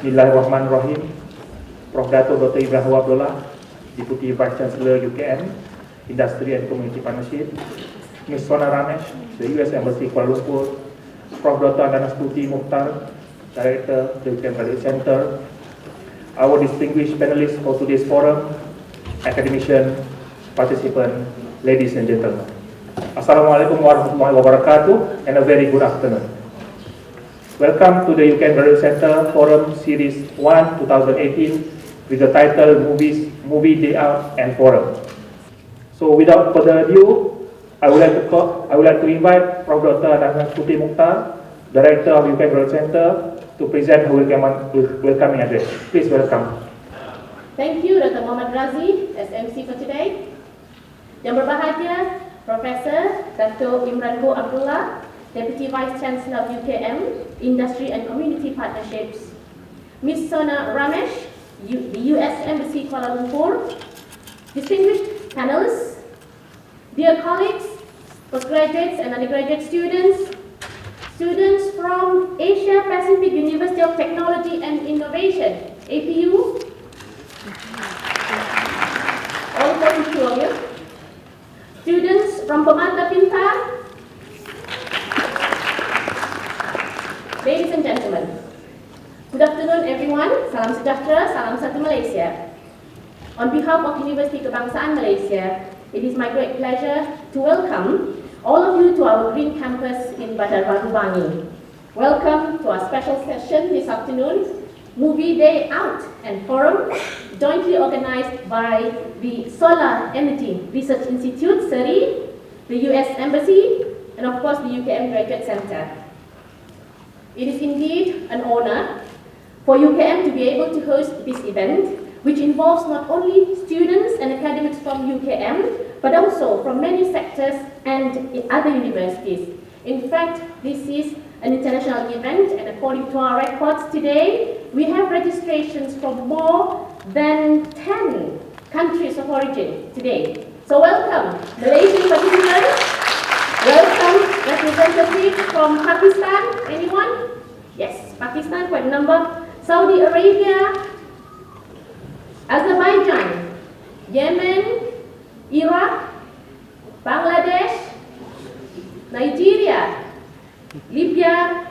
Bismillahirrahmanirrahim. Prof. Dato Dr. Ibrahim Abdullah, Deputy Vice Chancellor UKM, Industry and Community Partnership, Ms. Sona Ramesh, the US Embassy Kuala Lumpur, Prof. Dr. Anastuti Mukhtar, Director, the UKM Graduate Center, our distinguished panelists for today's forum, academician, participants, ladies and gentlemen. Assalamualaikum warahmatullahi wabarakatuh and a very good afternoon. Welcome to the UKM Graduate Center Forum Series 1 2018 with the title Movie Day Out and Forum. So without further ado, I would like to invite Prof. Dr. Anastuti Mukhtar, Director of UKM Graduate Center, to present her welcoming address. Please welcome. Thank you, Dr. Muhammad Razi, as MC for today. Yang berbahagia, Profesor Dato Imranko Abdullah, Deputy Vice Chancellor of UKM, Industry and Community Partnerships, Ms. Sona Ramesh, the US Embassy Kuala Lumpur, distinguished panelists, dear colleagues, postgraduates and undergraduate students, students from Asia Pacific University of Technology and Innovation, APU, all 42 of you, students from Pemata Pintar, ladies and gentlemen, good afternoon everyone. Salam sejahtera, salam satu Malaysia. On behalf of Universiti Kebangsaan Malaysia, it is my great pleasure to welcome all of you to our Green Campus in Bandar Baru Bangi. Welcome to our special session this afternoon, Movie Day Out and Forum, jointly organized by the Solar Energy Research Institute, SERI, the US Embassy, and of course the UKM Graduate Center. It is indeed an honor for UKM to be able to host this event, which involves not only students and academics from UKM, but also from many sectors and other universities. In fact, this is an international event, and according to our records today, we have registrations from more than 10 countries of origin today. So welcome, Malaysian participants. Welcome, representatives from Pakistan. Anyone? Yes, Pakistan, quite a number. Saudi Arabia, Azerbaijan, Yemen, Iraq, Bangladesh, Nigeria, Libya,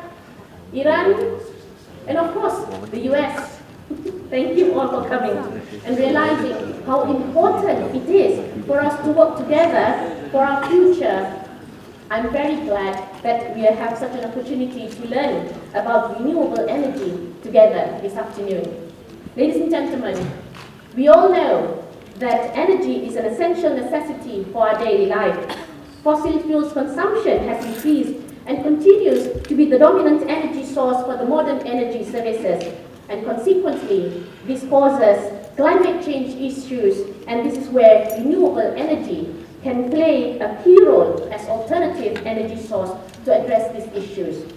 Iran, and of course, the US. Thank you all for coming and realizing how important it is for us to work together for our future. I'm very glad that we have such an opportunity to learn about renewable energy together this afternoon. Ladies and gentlemen, we all know that energy is an essential necessity for our daily life. Fossil fuels consumption has increased and continues to be the dominant energy source for the modern energy services. And consequently, this causes climate change issues, and this is where renewable energy can play a key role as alternative energy source to address these issues.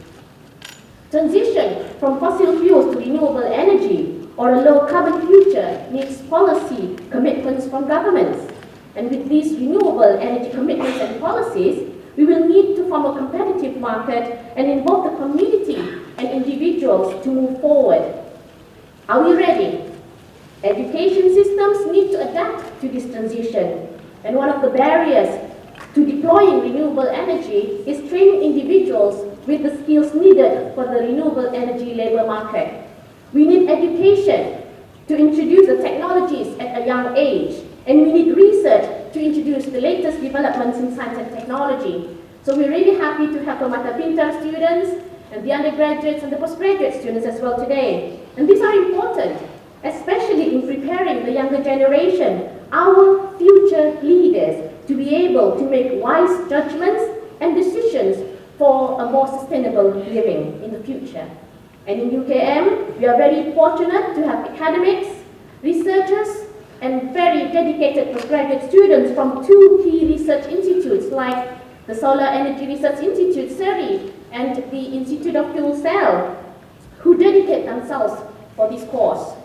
Transition from fossil fuels to renewable energy or a low-carbon future needs policy commitments from governments. And with these renewable energy commitments and policies, we will need to form a competitive market and involve the community and individuals to move forward. Are we ready? Education systems need to adapt to this transition. And one of the barriers to deploying renewable energy is training individuals with the skills needed for the renewable energy labor market. We need education to introduce the technologies at a young age, and we need research to introduce the latest developments in science and technology. So we're really happy to have the Mata Pintar students and the undergraduates and the postgraduate students as well today. And these are important, especially in preparing the younger generation, our future leaders, to be able to make wise judgments and decisions for a more sustainable living in the future. And in UKM, we are very fortunate to have academics, researchers, and very dedicated postgraduate students from two key research institutes like the Solar Energy Research Institute, SERI, and the Institute of Fuel Cell, who dedicate themselves for this course.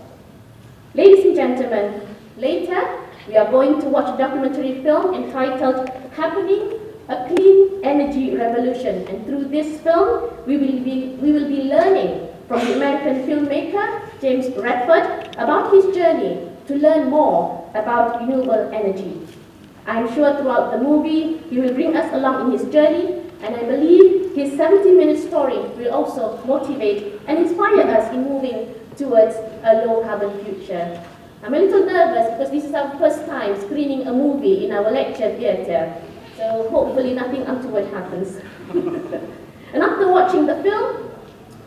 Ladies and gentlemen, later we are going to watch a documentary film entitled Happening, a Clean Energy Revolution. And through this film, we will be learning from the American filmmaker James Redford about his journey to learn more about renewable energy. I'm sure throughout the movie he will bring us along in his journey, and I believe his 70-minute story will also motivate and inspire us in moving towards a low-carbon future. I'm a little nervous because this is our first time screening a movie in our lecture theatre, so hopefully nothing untoward happens. And after watching the film,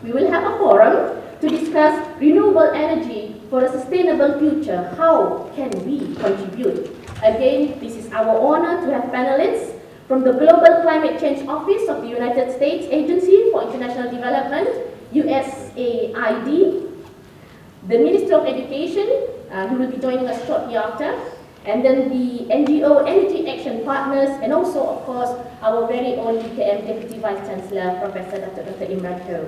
we will have a forum to discuss renewable energy for a sustainable future. How can we contribute? Again, this is our honor to have panelists from the Global Climate Change Office of the United States Agency for International Development, USAID, the Ministry of Education, who will be joining us shortly after, and then the NGO Energy Action Partners, and also, of course, our very own UKM Deputy Vice Chancellor, Professor Dr. Imran Ho.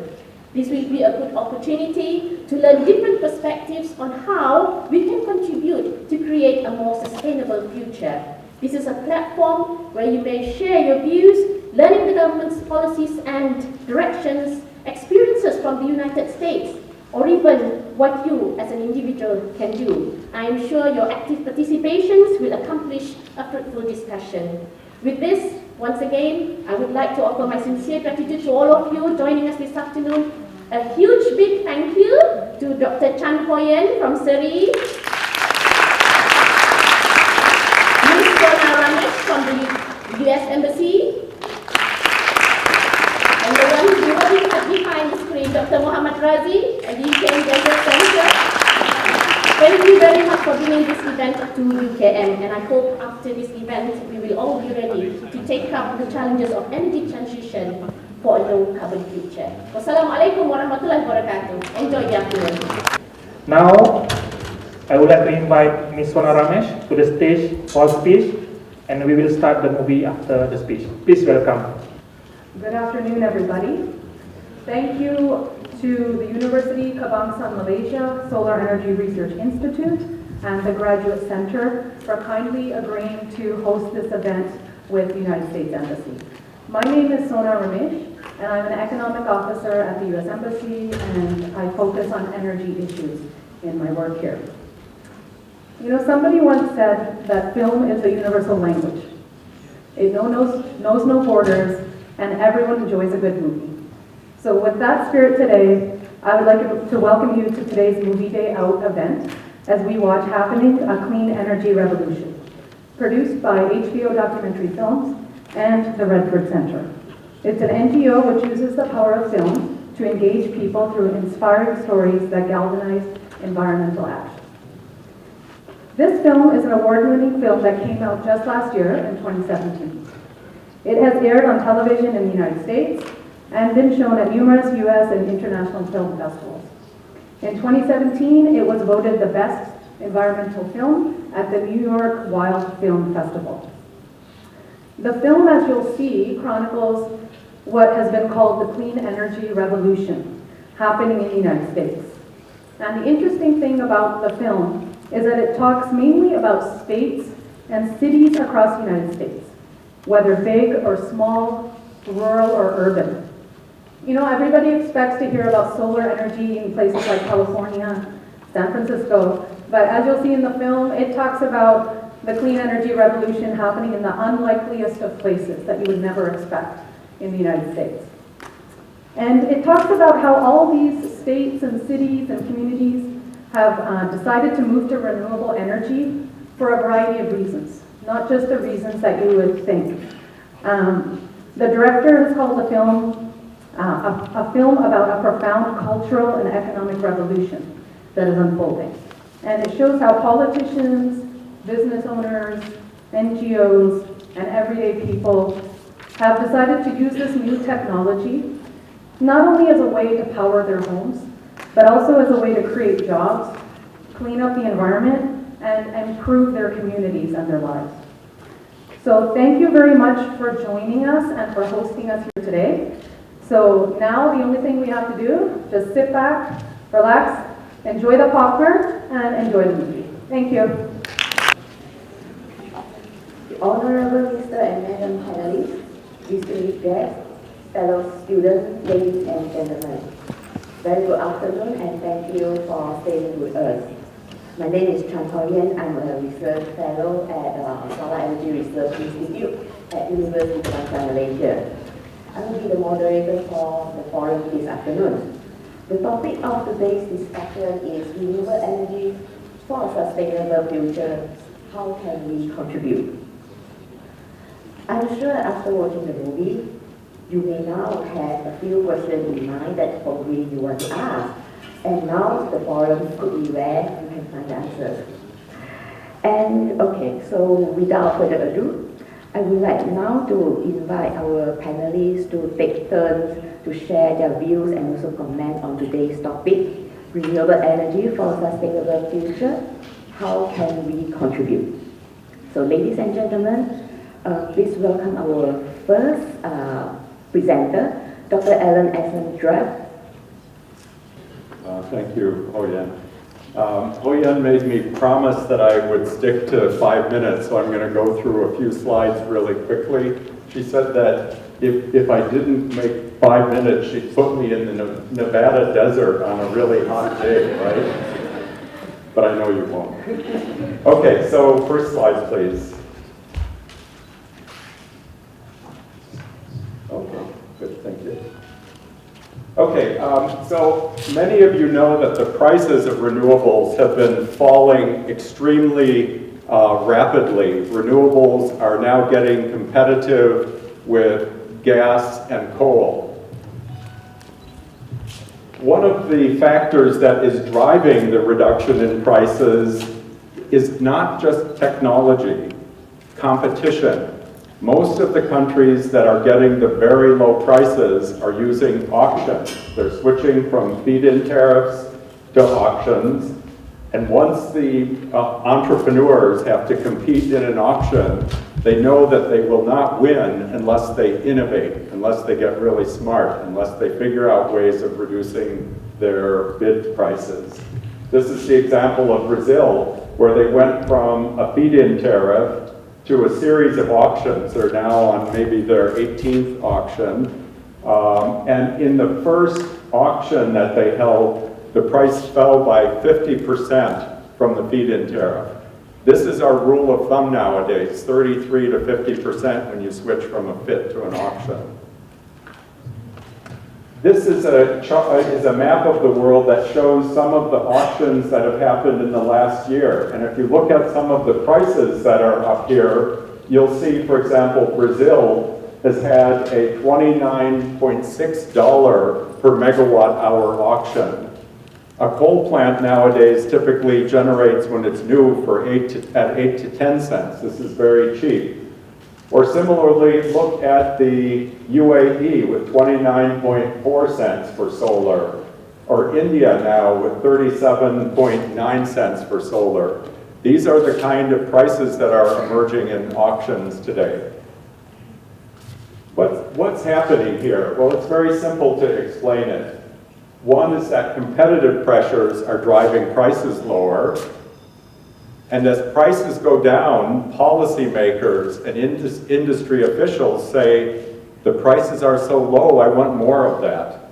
This will be a good opportunity to learn different perspectives on how we can contribute to create a more sustainable future. This is a platform where you may share your views, learning the government's policies and directions, experiences from the United States, or even what you as an individual can do. I am sure your active participations will accomplish a fruitful discussion. With this, once again, I would like to offer my sincere gratitude to all of you joining us this afternoon. A huge big thank you to Dr. Chan Hoyen from Surrey, Ms. Sona Ramesh from the US Embassy, and the one who's working behind the screen, Dr. Muhammad Razi, and the UKM Desert Center. Thank you very much for bringing this event to UKM, and I hope after this event we will all be ready to take up the challenges of energy transition for a low-carbon future. Wassalamualaikum warahmatullahi wabarakatuh. Enjoy the afternoon. Now, I would like to invite Ms. Sona Ramesh to the stage for speech, and we will start the movie after the speech. Please welcome. Good afternoon, everybody. Thank you to the University Kebangsaan Malaysia Solar Energy Research Institute and the Graduate Center for kindly agreeing to host this event with the United States Embassy. My name is Sona Ramesh, and I'm an economic officer at the US Embassy, and I focus on energy issues in my work here. You know, somebody once said that film is a universal language. It knows no borders, and everyone enjoys a good movie. So with that spirit today, I would like to welcome you to today's Movie Day Out event as we watch Happening, a Clean Energy Revolution, produced by HBO Documentary Films and the Redford Center. It's an NGO which uses the power of film to engage people through inspiring stories that galvanize environmental action. This film is an award-winning film that came out just last year in 2017. It has aired on television in the United States and been shown at numerous US and international film festivals. In 2017, it was voted the best environmental film at the New York Wild Film Festival. The film, as you'll see, chronicles what has been called the clean energy revolution happening in the United States. And the interesting thing about the film is that it talks mainly about states and cities across the United States, whether big or small, rural or urban. You know, everybody expects to hear about solar energy in places like California, San Francisco, but as you'll see in the film, it talks about the clean energy revolution happening in the unlikeliest of places that you would never expect in the United States. And it talks about how all these states and cities and communities have decided to move to renewable energy for a variety of reasons, not just the reasons that you would think. The director has called the film a film about a profound cultural and economic revolution that is unfolding. And it shows how politicians, business owners, NGOs, and everyday people have decided to use this new technology not only as a way to power their homes, but also as a way to create jobs, clean up the environment, and improve their communities and their lives. So thank you very much for joining us and for hosting us here today. So now the only thing we have to do, just sit back, relax, enjoy the popcorn, and enjoy the movie. Thank you. The Honorable Mr. and Madam panelists, distinguished guests, fellow students, ladies and gentlemen. Very good afternoon and thank you for staying with us. My name is Chan Hoyen. I'm a research fellow at Solar Energy Research Institute at University of Kebangsaan, Malaysia. I will be the moderator for the forum this afternoon. The topic of today's discussion is renewable energy for a sustainable future. How can we contribute? I'm sure after watching the movie, you may now have a few questions in mind that probably you want to ask. And now the forum could be where you can find answers. And okay, so without further ado, I would like now to invite our panelists to take turns to share their views and also comment on today's topic, renewable energy for a sustainable future. How can we contribute? So ladies and gentlemen, please welcome our first presenter, Dr. Alan Essen-Drab. Thank you, Hoyen. Hoyen made me promise that I would stick to 5 minutes, so I'm going to go through a few slides really quickly. She said that if I didn't make 5 minutes, she'd put me in the Nevada desert on a really hot day, right? But I know you won't. Okay, so first slide, please. Okay, good, thank you. Okay, so many of you know that the prices of renewables have been falling extremely rapidly. Renewables are now getting competitive with gas and coal. One of the factors that is driving the reduction in prices is not just technology, competition. Most of the countries that are getting the very low prices are using auctions. They're switching from feed-in tariffs to auctions. And once the entrepreneurs have to compete in an auction, they know that they will not win unless they innovate, unless they get really smart, unless they figure out ways of reducing their bid prices. This is the example of Brazil, where they went from a feed-in tariff to a series of auctions. They're now on maybe their 18th auction. And in the first auction that they held, the price fell by 50% from the feed-in tariff. This is our rule of thumb nowadays, 33 to 50% when you switch from a FIT to an auction. This is a map of the world that shows some of the auctions that have happened in the last year. And if you look at some of the prices that are up here, you'll see, for example, Brazil has had a $29.6 per megawatt hour auction. A coal plant nowadays typically generates, when it's new, at 8 to 10 cents. This is very cheap. Or similarly, look at the UAE with 29.4 cents for solar, or India now with 37.9 cents for solar. These are the kind of prices that are emerging in auctions today. What's happening here? Well, it's very simple to explain it. One is that competitive pressures are driving prices lower. And as prices go down, policymakers and industry officials say, the prices are so low, I want more of that.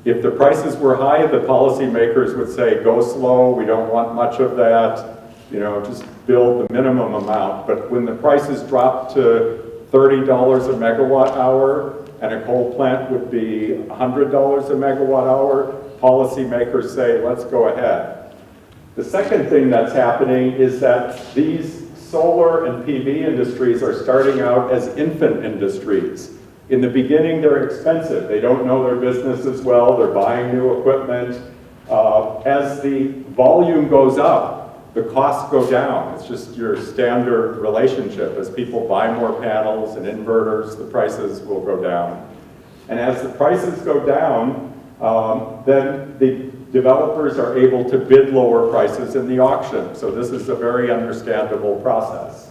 If the prices were high, the policymakers would say, go slow, we don't want much of that, just build the minimum amount. But when the prices drop to $30 a megawatt hour, and a coal plant would be $100 a megawatt hour, policymakers say, let's go ahead. The second thing that's happening is that these solar and PV industries are starting out as infant industries. In the beginning, they're expensive. They don't know their business as well. They're buying new equipment. As the volume goes up, the costs go down. It's just your standard relationship. As people buy more panels and inverters, the prices will go down. And as the prices go down, then the developers are able to bid lower prices in the auction. So this is a very understandable process.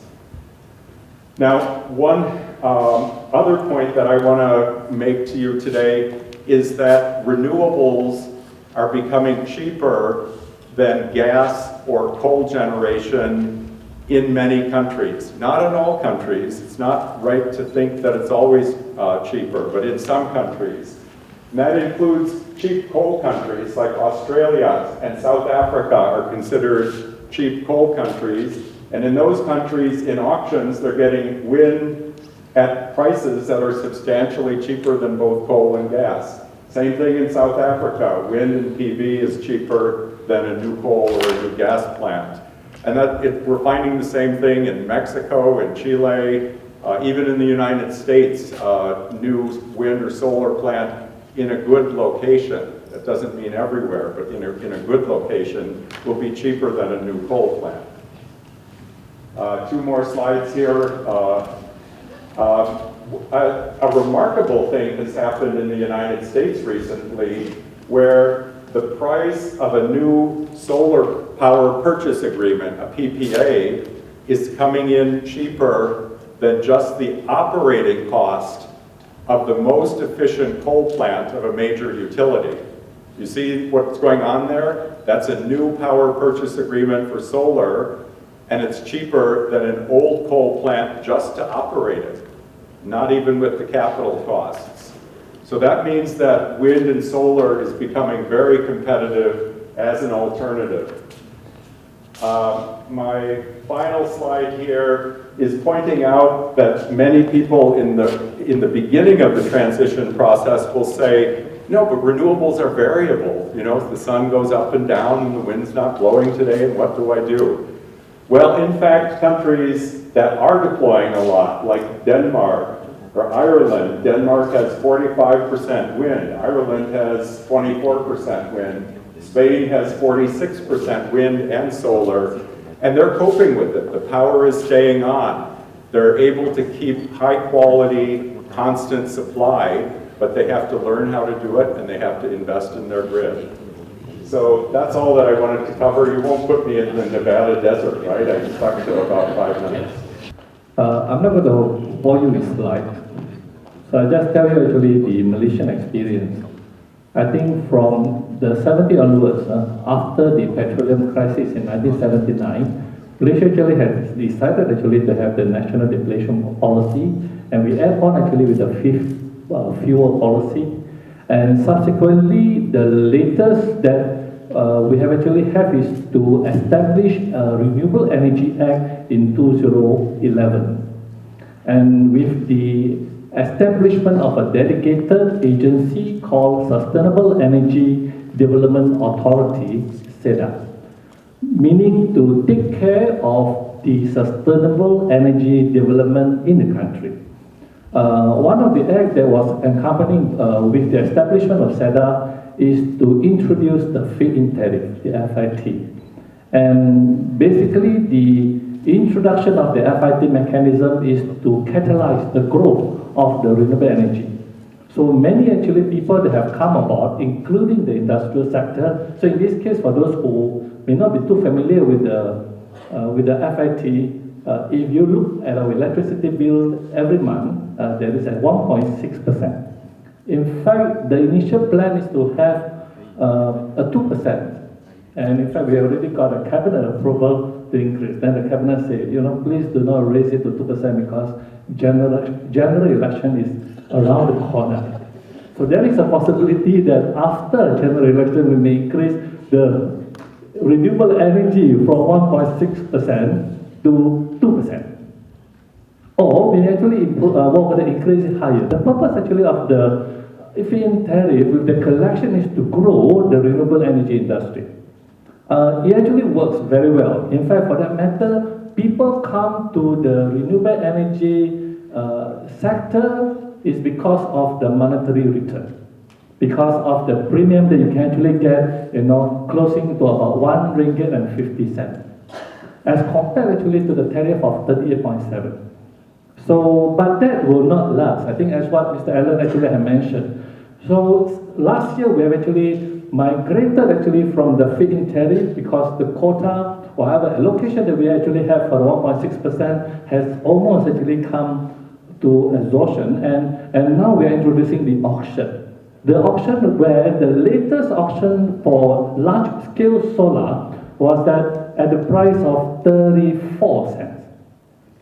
Now, one other point that I want to make to you today is that renewables are becoming cheaper than gas or coal generation in many countries. Not in all countries. It's not right to think that it's always cheaper, but in some countries. And that includes cheap coal countries like Australia and South Africa are considered cheap coal countries. And in those countries, in auctions, they're getting wind at prices that are substantially cheaper than both coal and gas. Same thing in South Africa. Wind and PV is cheaper than a new coal or a new gas plant. And we're finding the same thing in Mexico and Chile, even in the United States, new wind or solar plant in a good location. That doesn't mean everywhere, but in a good location will be cheaper than a new coal plant. Two more slides here. A remarkable thing has happened in the United States recently where the price of a new solar power purchase agreement, a PPA, is coming in cheaper than just the operating cost of the most efficient coal plant of a major utility. You see what's going on there? That's a new power purchase agreement for solar, and it's cheaper than an old coal plant just to operate it, not even with the capital costs. So that means that wind and solar is becoming very competitive as an alternative. My final slide here is pointing out that many people in the beginning of the transition process will say, no, but renewables are variable. You know, the sun goes up and down and the wind's not blowing today, and what do I do? Well, in fact, countries that are deploying a lot, like Denmark or Ireland, Denmark has 45% wind, Ireland has 24% wind, Spain has 46% wind and solar, and they're coping with it. The power is staying on. They're able to keep high quality, constant supply, but they have to learn how to do it and they have to invest in their grid. So that's all that I wanted to cover. You won't put me in the Nevada desert, right? I just talked to about 5 minutes. I'm not going to bore you with slides. So I'll just tell you actually the Malaysian experience. I think from the 70s onwards, after the petroleum crisis in 1979, Malaysia actually has decided actually to have the national depletion policy, and we add on actually with the fifth fuel policy. And subsequently, the latest that we have actually have is to establish a Renewable Energy Act in 2011. And with the establishment of a dedicated agency called Sustainable Energy Development Authority, SEDA, meaning to take care of the sustainable energy development in the country. One of the acts that was accompanying with the establishment of SEDA is to introduce the feed-in tariff, the FIT. And basically the introduction of the FIT mechanism is to catalyze the growth of the renewable energy. So many actually people that have come about, including the industrial sector. So in this case, for those who may not be too familiar with the FIT, if you look at our electricity bill every month, there is a 1.6%. In fact, the initial plan is to have a 2%. And in fact, we already got a cabinet approval to increase. Then the cabinet said, please do not raise it to 2% because general election is around the corner. So there is a possibility that after general election, we may increase the renewable energy from 1.6% to 2%. Or we actually increase it higher. The purpose actually of the feed-in tariff with the collection is to grow the renewable energy industry. It actually works very well. In fact, for that matter, people come to the renewable energy sector is because of the monetary return, because of the premium that you can actually get, closing to about 1 ringgit and 50 cents, as compared actually to the tariff of 38.7. So, but that will not last. I think as what Mr. Allen actually had mentioned. So last year we have actually migrated actually from the feed-in tariff because the quota, whatever allocation that we actually have for 1.6% has almost actually come to exhaustion, and now we are introducing the auction. The auction where the latest auction for large-scale solar was that at the price of 34 cents,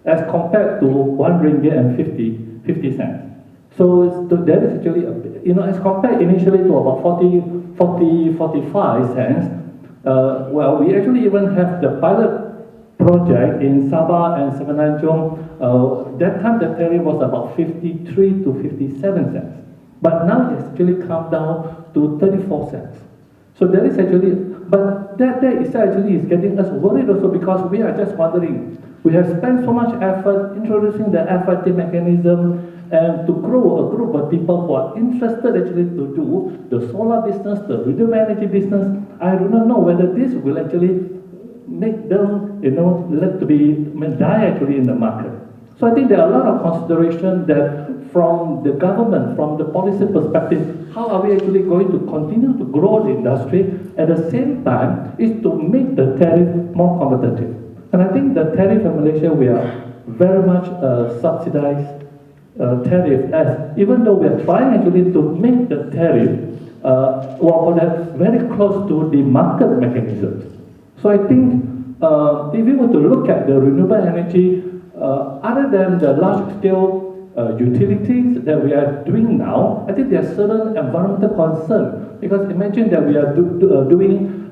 as compared to 1 ringgit and 50 cents. There is actually, as compared initially to about 45 cents, well, we actually even have the pilot project in Sabah and Semenanjung. That time the tariff was about 53 to 57 cents. But now it's actually come down to 34 cents. So there is actually, but that actually is getting us worried also, because we are just wondering, we have spent so much effort introducing the FIT mechanism and to grow a group of people who are interested actually to do the solar business, the renewable energy business. I do not know whether this will actually make them, let to be die actually in the market. So I think there are a lot of consideration that from the government, from the policy perspective, how are we actually going to continue to grow the industry at the same time is to make the tariff more competitive. And I think the tariff in Malaysia, we are very much subsidized tariff, as even though we are trying actually to make the tariff very close to the market mechanisms. So I think if you were to look at the renewable energy, other than the large-scale utilities that we are doing now, I think there are certain environmental concerns. Because imagine that we are doing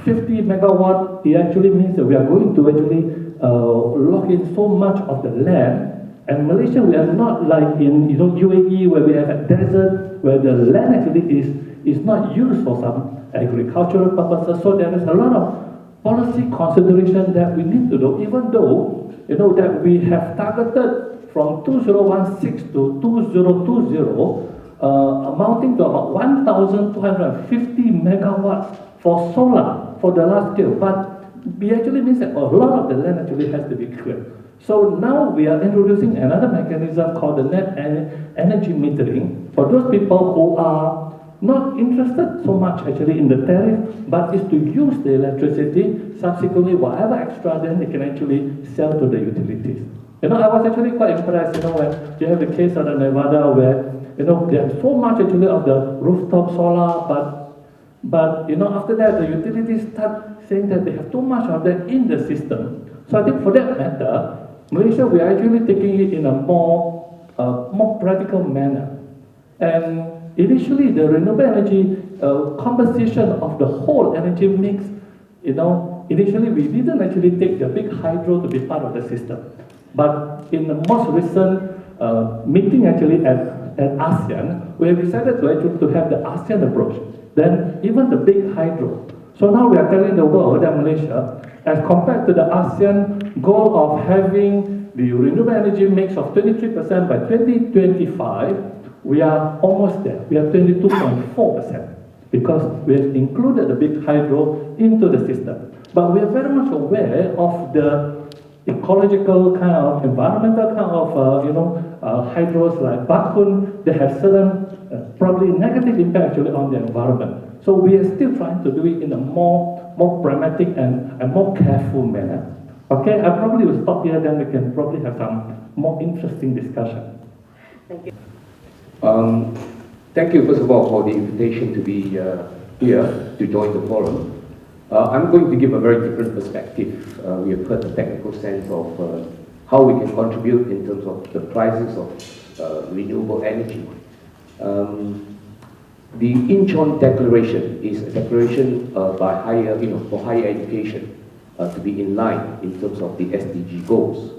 50 megawatt, it actually means that we are going to actually lock in so much of the land. And Malaysia, we are not like in UAE, where we have a desert, where the land actually is not used for some agricultural purposes. So there is a lot of policy consideration that we need to do, even though that we have targeted from 2016 to 2020, amounting to about 1,250 megawatts for solar for the last year. But it actually means that a lot of the land actually has to be cleared. So now we are introducing another mechanism called the net energy metering for those people who are not interested so much actually in the tariff, but is to use the electricity. Subsequently, whatever extra, then they can actually sell to the utilities. I was actually quite impressed, when you have the case out of Nevada where, they have so much actually of the rooftop solar, but after that, the utilities start saying that they have too much of that in the system. So I think for that matter, Malaysia, we are actually taking it in a more practical manner. And initially, the renewable energy composition of the whole energy mix, initially we didn't actually take the big hydro to be part of the system. But in the most recent meeting actually at ASEAN, we have decided to have the ASEAN approach. Then even the big hydro. So now we are telling the world that Malaysia, as compared to the ASEAN goal of having the renewable energy mix of 23% by 2025, we are almost there. We are 22.4% because we have included the big hydro into the system. But we are very much aware of the ecological kind of, environmental kind of, hydros like Bakun. They have certain probably negative impact actually on the environment. So we are still trying to do it in a more pragmatic and more careful manner. Okay, I probably will stop here, then we can probably have some more interesting discussion. Thank you. Thank you, first of all, for the invitation to be here to join the forum. I'm going to give a very different perspective. We have heard the technical sense of how we can contribute in terms of the prices of renewable energy. The Incheon Declaration is a declaration by for higher education to be in line in terms of the SDG goals.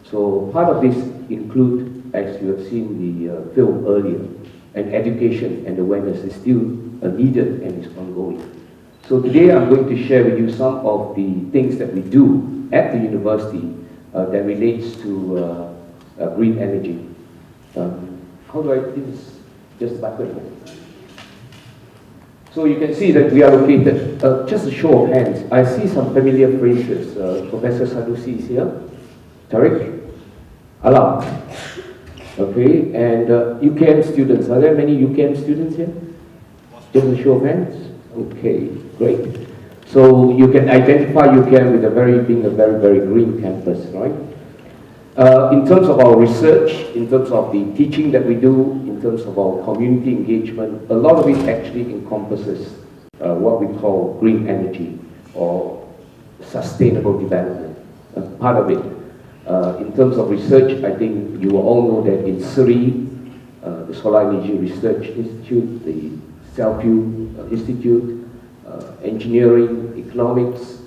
So part of this include, as you have seen the film earlier, and education and awareness is still needed and is ongoing. So today I'm going to share with you some of the things that we do at the university that relates to green energy. How do I do this? Just button. So you can see that we are located, just a show of hands. I see some familiar faces. Professor Sanusi is here. Tariq? Alam. Okay, and UKM students. Are there many UKM students here? Just a show of hands? Okay, great. So you can identify UKM with being a very, very green campus, right? In terms of our research, in terms of the teaching that we do, in terms of our community engagement, a lot of it actually encompasses what we call green energy or sustainable development, part of it. In terms of research, I think you will all know that in Surrey, the Solar Energy Research Institute, the Self-Fuel Institute, Engineering, Economics,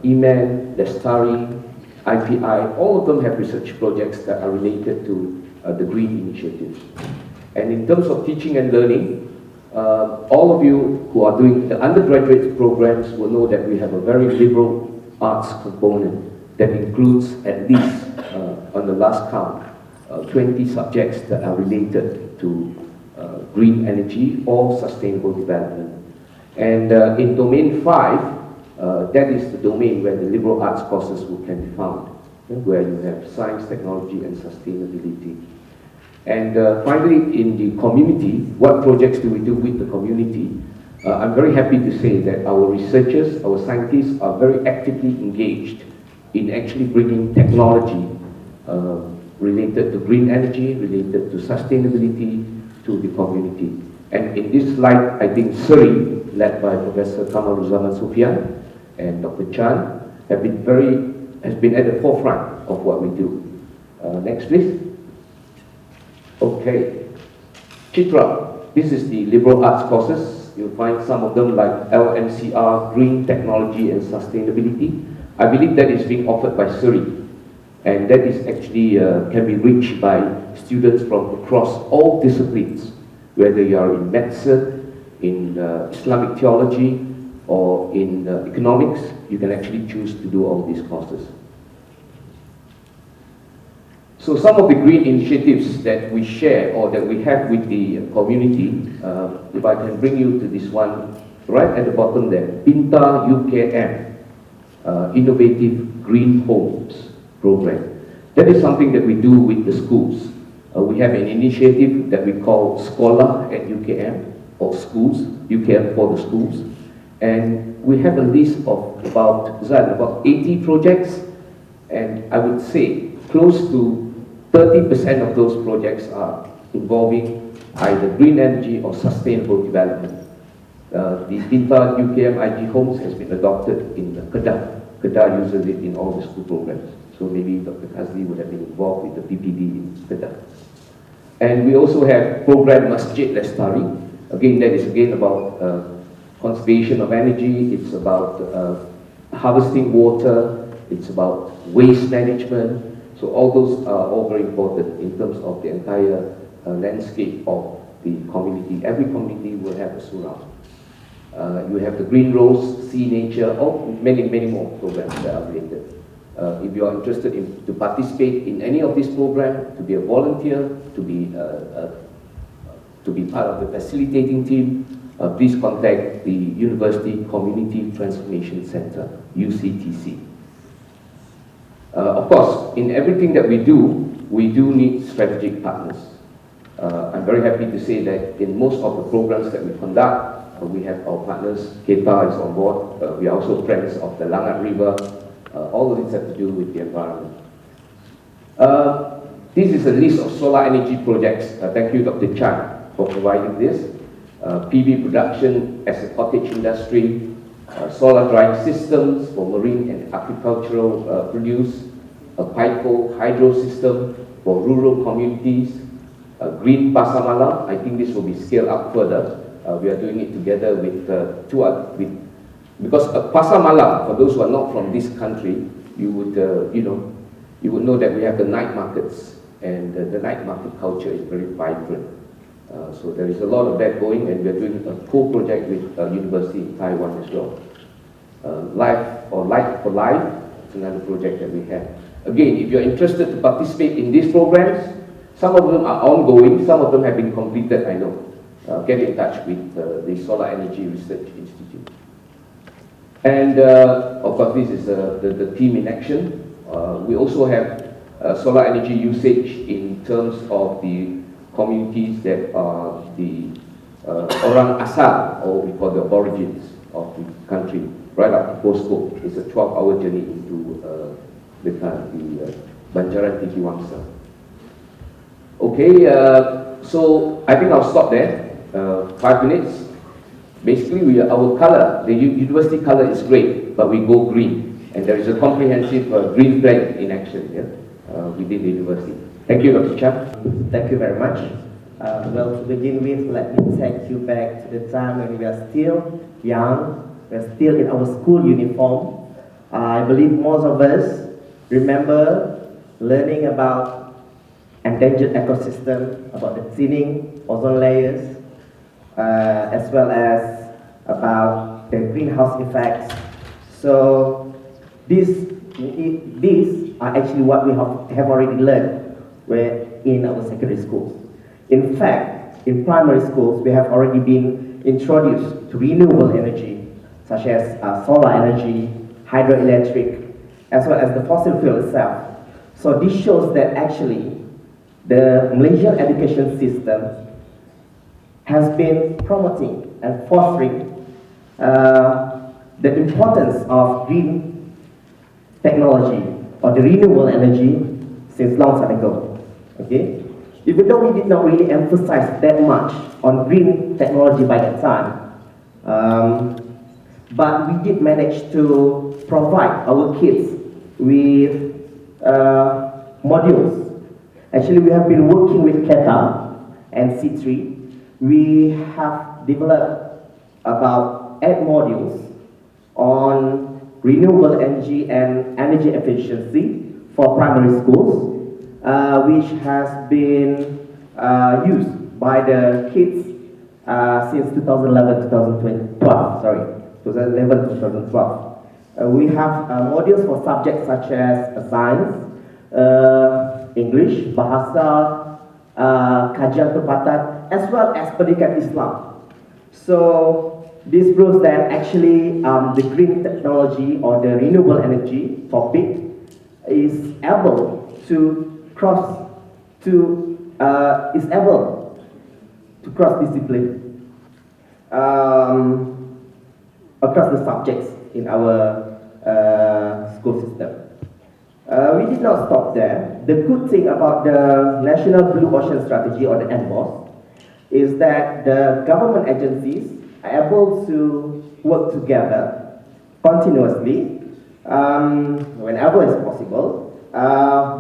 EMAN, Lestari, IPI, all of them have research projects that are related to the green initiatives. And in terms of teaching and learning, all of you who are doing the undergraduate programs will know that we have a very liberal arts component that includes at least, on the last count, 20 subjects that are related to green energy or sustainable development. And in domain 5, that is the domain where the liberal arts courses can be found, where you have science, technology, and sustainability. And finally, in the community, what projects do we do with the community? I'm very happy to say that our researchers, our scientists are very actively engaged in actually bringing technology related to green energy, related to sustainability to the community. And in this slide, I think Surrey, led by Professor Kamaruzzaman Sufyan and Dr. Chan, has been at the forefront of what we do. Next, please. Okay. Chitra, this is the liberal arts courses. You'll find some of them like LMCR, Green Technology and Sustainability. I believe that is being offered by Surrey. And that is actually can be reached by students from across all disciplines, whether you are in medicine, in Islamic theology, or in economics. You can actually choose to do all these courses. So some of the green initiatives that we share or that we have with the community, if I can bring you to this one right at the bottom there, Pinta UKM, Innovative Green Homes Program. That is something that we do with the schools. We have an initiative that we call Sekolah at UKM, or schools, UKM for the schools. And we have a list of about 80 projects, and I would say close to 30% of those projects are involving either green energy or sustainable development. The Pinta UKM IG Homes has been adopted in Kedah. Kedah uses it in all the school programs. So maybe Dr. Kazli would have been involved with the PPD in Kedah. And we also have program Masjid Lestari. Again, that is again about conservation of energy. It's about harvesting water. It's about waste management. So all those are all very important in terms of the entire landscape of the community. Every community will have a surah. You have the Green Rose, Sea Nature, or many more programs that are related. If you are interested to participate in any of these programs, to be a volunteer, to be part of the facilitating team, please contact the University Community Transformation Center, UCTC. Of course, in everything that we do need strategic partners. I'm very happy to say that in most of the programs that we conduct, we have our partners. Keta is on board. We are also friends of the Langat River. All of this have to do with the environment. This is a list of solar energy projects. Thank you, Dr. Chan, for providing this. PV production as a cottage industry, solar drying systems for marine and agricultural produce, a PICO hydro system for rural communities, green pasamala. I think this will be scaled up further. We are doing it together with because pasamala, for those who are not from this country, you would know that we have the night markets, and the night market culture is very vibrant. So there is a lot of that going, and we are doing a co-project with a university in Taiwan as well. Life for Life, it's another project that we have. Again, if you're interested to participate in these programs, some of them are ongoing, some of them have been completed, I know. Get in touch with the Solar Energy Research Institute. And of course, this is the team in action. We also have solar energy usage in terms of the communities that are the Orang Asal, or we call the origins of the country, right up to Posko. It's a 12-hour journey into the Banjaran Tiki Wangsa. Okay, so I think I'll stop there. 5 minutes. Basically, our color, the university color is great, but we go green. And there is a comprehensive green plan in action here within the university. Thank you, Dr. Chan. Thank you very much. Well, to begin with, let me take you back to the time when we are still young, we are still in our school uniform. I believe most of us remember learning about endangered ecosystem, about the thinning ozone layers, as well as about the greenhouse effects. So these are actually what we have already learned in our secondary schools. In fact, in primary schools, we have already been introduced to renewable energy, such as solar energy, hydroelectric, as well as the fossil fuel itself. So this shows that actually the Malaysian education system has been promoting and fostering the importance of green technology or the renewable energy since long time ago. Okay? Even though we did not really emphasize that much on green technology by that time, but we did manage to provide our kids with modules. Actually, we have been working with CATA and C3. We have developed about 8 modules on renewable energy and energy efficiency for primary schools, which has been used by the kids since 2011-2012. We have modules for subjects such as science, English, Bahasa, Kajian Tempatan, as well as Pendidikan Islam. So this proves that actually the green technology or the renewable energy topic is able to cross discipline across the subjects in our school system. We did not stop there. The good thing about the National Blue Ocean Strategy, or the NBOS, is that the government agencies are able to work together continuously whenever it's possible.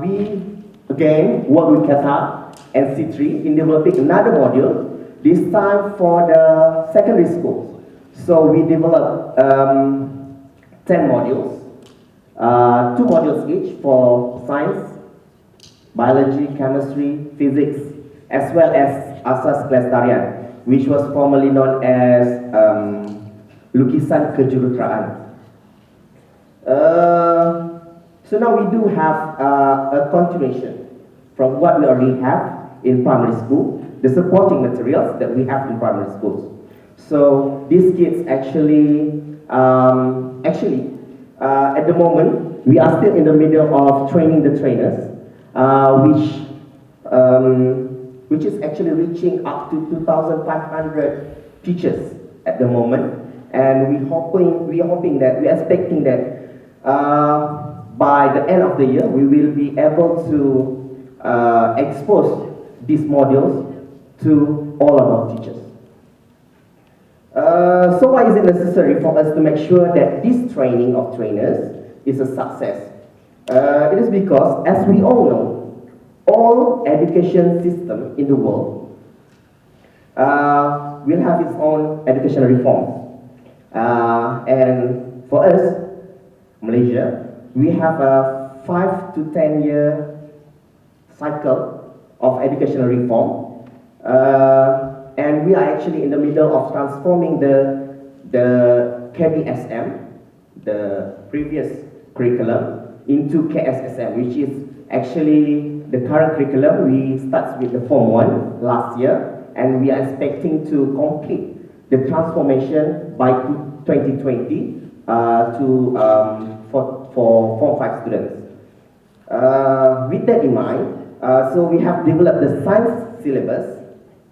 We again work with CATA and C3 in developing another module, this time for the secondary schools. So we developed 10 modules, 2 modules each for science, biology, chemistry, physics, as well as Asas Kelestarian, which was formerly known as Lukisan Kejuruteraan. So now we do have a continuation from what we already have in primary school, the supporting materials that we have in primary schools. So these kids actually, at the moment, we are still in the middle of training the trainers, which is actually reaching up to 2,500 teachers at the moment, and we are expecting that by the end of the year we will be able to expose these modules to all of our teachers. So why is it necessary for us to make sure that this training of trainers is a success? It is because, as we all know, all education system in the world will have its own educational reforms. And for us, Malaysia, we have a 5 to 10 year cycle of educational reform. And we are actually in the middle of transforming the KBSM, the previous curriculum, into KSSM, which is actually the current curriculum. We started with the Form 1 last year, and we are expecting to complete the transformation by 2020 for Form 5 students. With that in mind, so we have developed the science syllabus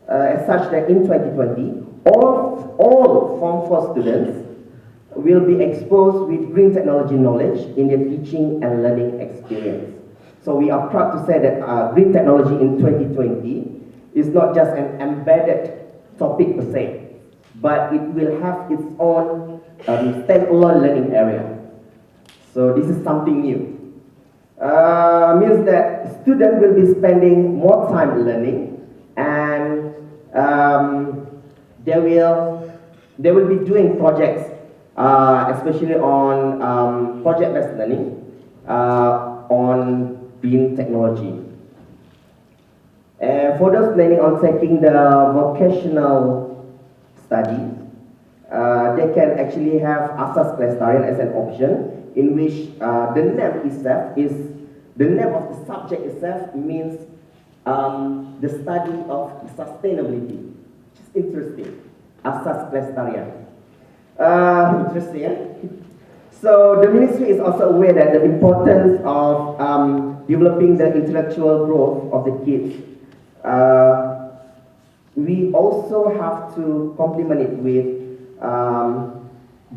as such that in 2020, all Form 4 students will be exposed with green technology knowledge in their teaching and learning experience. So we are proud to say that green technology in 2020 is not just an embedded topic per se, but it will have its own standalone learning area. So this is something new. Means that students will be spending more time learning, and they will be doing projects, especially on project-based learning on green technology. And for those planning on taking the vocational studies, they can actually have asas Kelestarian as an option, in which the name of the subject itself means the study of sustainability, which is interesting. Asas Kelestarian. Interesting, eh? So the ministry is also aware that the importance of developing the intellectual growth of the kids. We also have to complement it with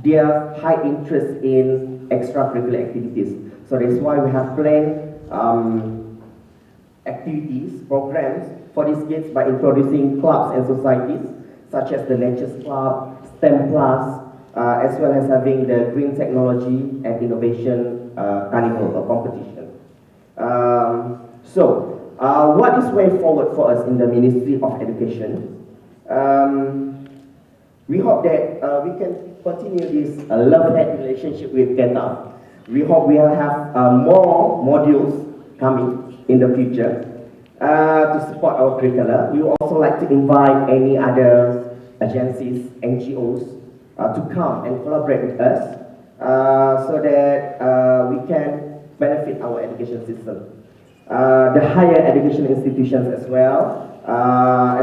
their high interest in extracurricular activities. So that's why we have planned activities, programs for these kids by introducing clubs and societies such as the Nature's Club, STEM Plus, as well as having the Green Technology and Innovation Carnival or competition. What is way forward for us in the Ministry of Education? We hope that we can continue this love-hate relationship with Qatar. We hope we'll have more modules coming in the future to support our curricula. We would also like to invite any other agencies, NGOs, to come and collaborate with us so that we can benefit our education system. The higher education institutions as well,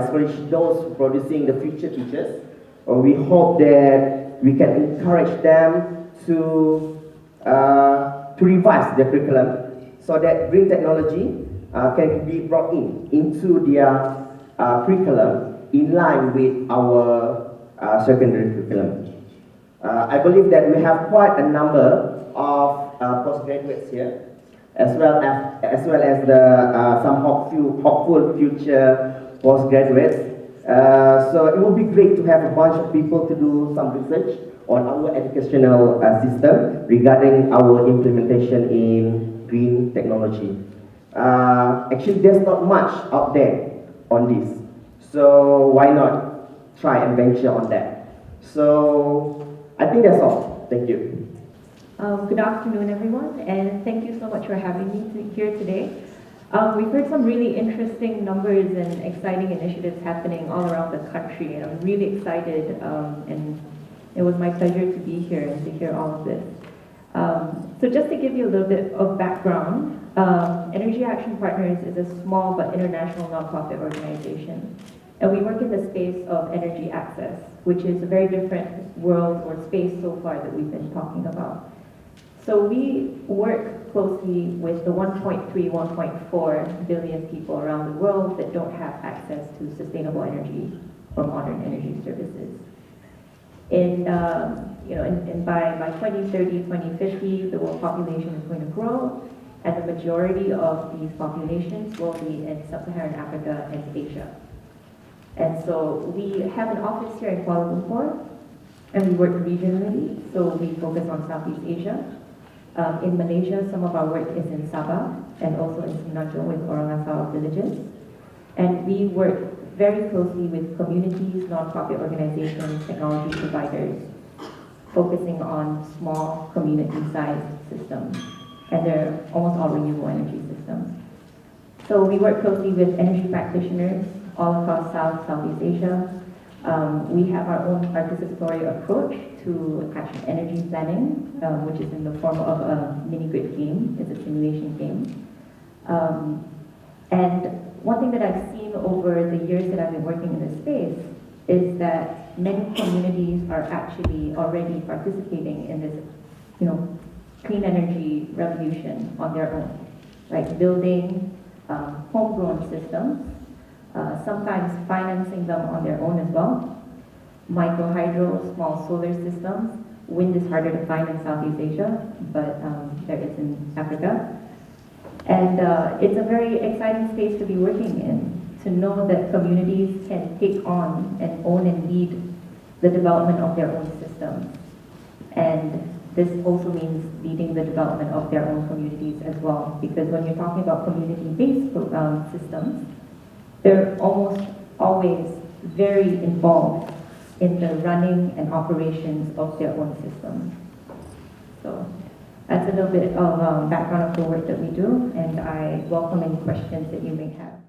especially those producing the future teachers. We hope that we can encourage them to revise their curriculum so that green technology can be brought into their curriculum in line with our secondary curriculum. I believe that we have quite a number of postgraduates here, as well as the some hopeful future postgraduates. So it would be great to have a bunch of people to do some research on our educational system regarding our implementation in green technology. Actually, there's not much out there on this, so why not try and venture on that? So I think that's all. Thank you. Good afternoon, everyone, and thank you so much for having me here today. We've heard some really interesting numbers and exciting initiatives happening all around the country, and I'm really excited, and it was my pleasure to be here and to hear all of this. So just to give you a little bit of background, Energy Action Partners is a small but international nonprofit organization, and we work in the space of energy access, which is a very different world or space so far that we've been talking about. So we work closely with the 1.3, 1.4 billion people around the world that don't have access to sustainable energy or modern energy services. By 2030, 2050, the world population is going to grow, and the majority of these populations will be in sub-Saharan Africa and Asia. And so we have an office here in Kuala Lumpur, and we work regionally, so we focus on Southeast Asia. In Malaysia, some of our work is in Sabah and also in Semenanjung with Orang Asal villages. And we work very closely with communities, nonprofit organizations, technology providers, focusing on small community-sized systems. And they're almost all renewable energy systems. So we work closely with energy practitioners all across Southeast Asia. We have our own participatory approach to actual energy planning, which is in the form of a mini-grid game. It's a simulation game. And one thing that I've seen over the years that I've been working in this space is that many communities are actually already participating in this, clean energy revolution on their own, like building homegrown systems, sometimes financing them on their own as well. Micro-hydro, small solar systems. Wind is harder to find in Southeast Asia, but there is in Africa. And it's a very exciting space to be working in, to know that communities can take on and own and lead the development of their own systems. And this also means leading the development of their own communities as well. Because when you're talking about community-based systems, they're almost always very involved in the running and operations of their own systems. So that's a little bit of background of the work that we do, and I welcome any questions that you may have.